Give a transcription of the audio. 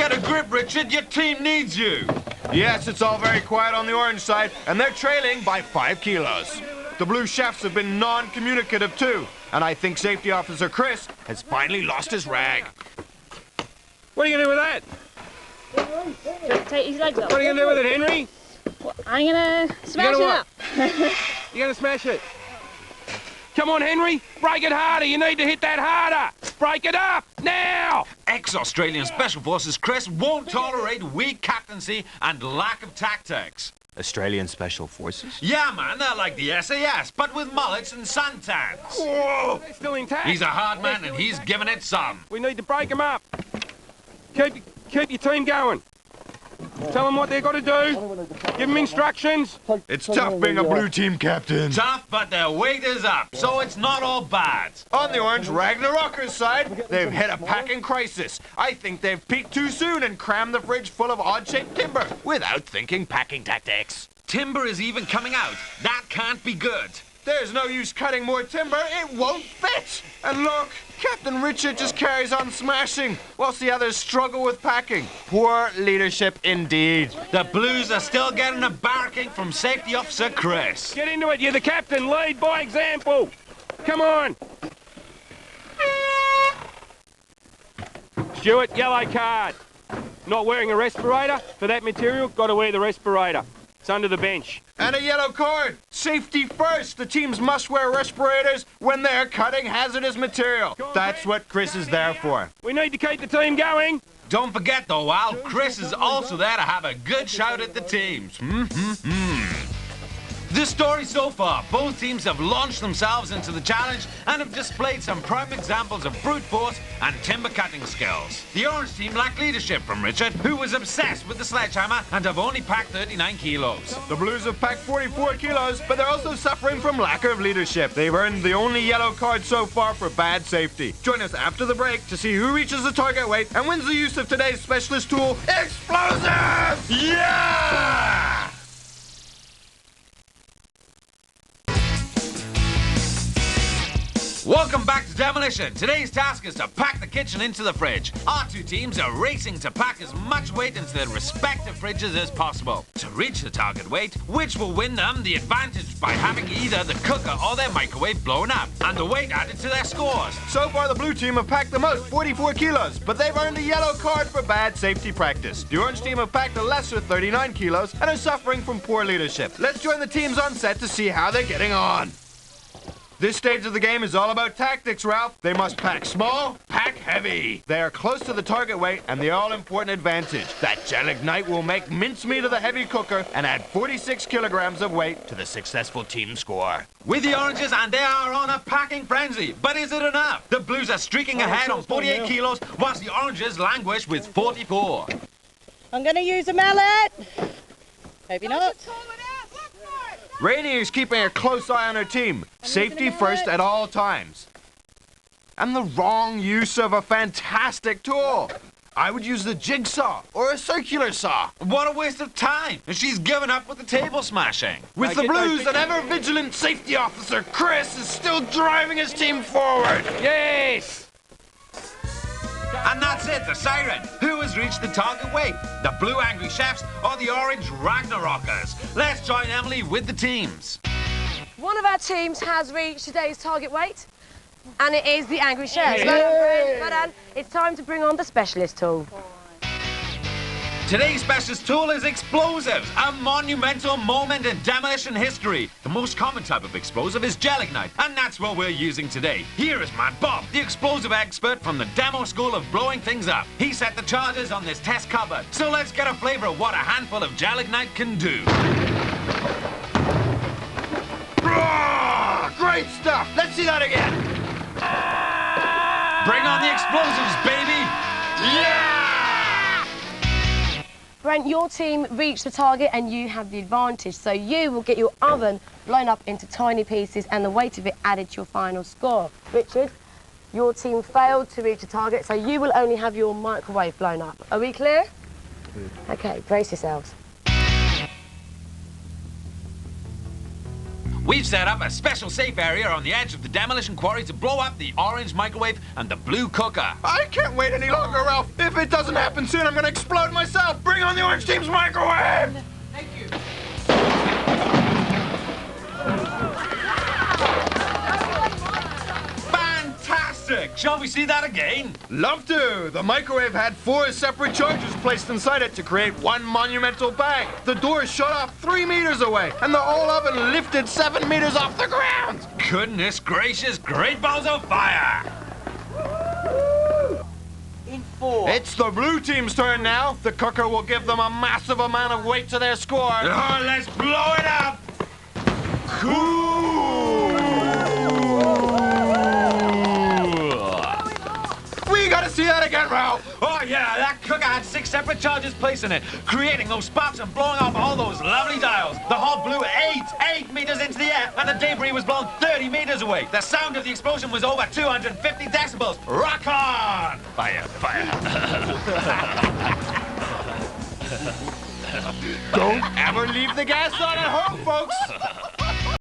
Get a grip, Richard. Your team needs you. Yes, it's all very quiet on the orange side, and they're trailing by 5 kilos. The blue chefs have been non-communicative too, and I think Safety Officer Chris has finally lost his rag. What are you going to do with that? Take his legs up. What are you going to do with it, Henry? I'm going to smash it up. You're going to smash it? Come on, Henry. Break it harder. You need to hit that harder. Break it up, now! Ex-Australian Special Forces Chris won't tolerate weak captaincy and lack of tactics. Australian Special Forces? Yeah, man, they're like the SAS, but with mullets and suntans. Whoa! They're still intact. He's a hard man, and he's giving it some. We need to break them up. Keep your team going. Tell them what they've got to do. Give them instructions. It's tough being a blue team captain. Tough, but their weight is up, so it's not all bad. On the orange Ragnarokers side, they've hit a packing crisis. I think they've peaked too soon and crammed the fridge full of odd-shaped timber without thinking packing tactics. Timber is even coming out. That can't be good. There's no use cutting more timber, it won't fit! And look, Captain Richard just carries on smashing, whilst the others struggle with packing. Poor leadership indeed. The Blues are still getting a barking from Safety Officer Chris. Get into it, you're the captain, lead by example. Come on. Stuart, yellow card. Not wearing a respirator for that material, got to wear the respirator. It's under the bench. And a yellow card. Safety first. The teams must wear respirators when they're cutting hazardous material. That's what Chris is there for. We need to keep the team going. Don't forget though, Al, Chris is also there to have a good shout at the teams. This story so far, both teams have launched themselves into the challenge and have displayed some prime examples of brute force and timber cutting skills. The orange team lacked leadership from Richard, who was obsessed with the sledgehammer and have only packed 39 kilos. The Blues have packed 44 kilos, but they're also suffering from lack of leadership. They've earned the only yellow card so far for bad safety. Join us after the break to see who reaches the target weight and wins the use of today's specialist tool, Explosives! Yeah! Welcome back to Demolition. Today's task is to pack the kitchen into the fridge. Our two teams are racing to pack as much weight into their respective fridges as possible. To reach the target weight, which will win them the advantage by having either the cooker or their microwave blown up, and the weight added to their scores. So far, the blue team have packed the most, 44 kilos, but they've earned a yellow card for bad safety practice. The orange team have packed a lesser 39 kilos and are suffering from poor leadership. Let's join the teams on set to see how they're getting on. This stage of the game is all about tactics, Ralph. They must pack small, pack heavy. They are close to the target weight and the all-important advantage. That gel ignite will make mincemeat of the heavy cooker and add 46 kilograms of weight to the successful team score. With the oranges, and they are on a packing frenzy. But is it enough? The Blues are streaking ahead on 48 kilos, whilst the oranges languish with 44. I'm going to use a mallet. Maybe not. Rainey is keeping a close eye on her team. Safety first at all times. And the wrong use of a fantastic tool. I would use the jigsaw or a circular saw. What a waste of time. And she's given up with the table smashing. With the Blues, an ever-vigilant safety officer, Chris, is still driving his team forward. Yes! And that's it, the siren. Who has reached the target weight? The blue angry chefs or the orange Ragnarokers? Let's join Emily with the teams. One of our teams has reached today's target weight, and it is the angry chefs. Well done, friend. Well done. It's time to bring on the specialist tool. Today's specialist tool is explosives, a monumental moment in demolition history. The most common type of explosive is gel ignite, and that's what we're using today. Here is Matt Bob, the explosive expert from the demo school of blowing things up. He set the charges on this test cupboard, so let's get a flavour of what a handful of gel ignite can do. Great stuff! Let's see that again! Bring on the explosives, baby! Yeah! Brent, your team reached the target and you have the advantage, so you will get your oven blown up into tiny pieces and the weight of it added to your final score. Richard, your team failed to reach the target, so you will only have your microwave blown up. Are we clear? Okay, brace yourselves. We've set up a special safe area on the edge of the demolition quarry to blow up the orange microwave and the blue cooker. I can't wait any longer, Ralph. If it doesn't happen soon, I'm gonna explode myself. Bring on the orange team's microwave! Thank you. Fantastic! Shall we see that again? Love to! The microwave had 4 separate charges placed inside it to create one monumental bang. The door shot off 3 meters away, and the whole oven lifted 7 meters off the ground! Goodness gracious, great balls of fire! In 4. It's the blue team's turn now. The cooker will give them a massive amount of weight to their score. Oh, let's blow it up! We gotta see that again, Ralph! Oh yeah, that cooker had 6 separate charges placed in it, creating those sparks and blowing off all those lovely dials. The hole blew 8 meters into the air, and the debris was blown 30 meters away. The sound of the explosion was over 250 decibels. Rock on! Fire, fire. Don't ever leave the gas on at home, folks!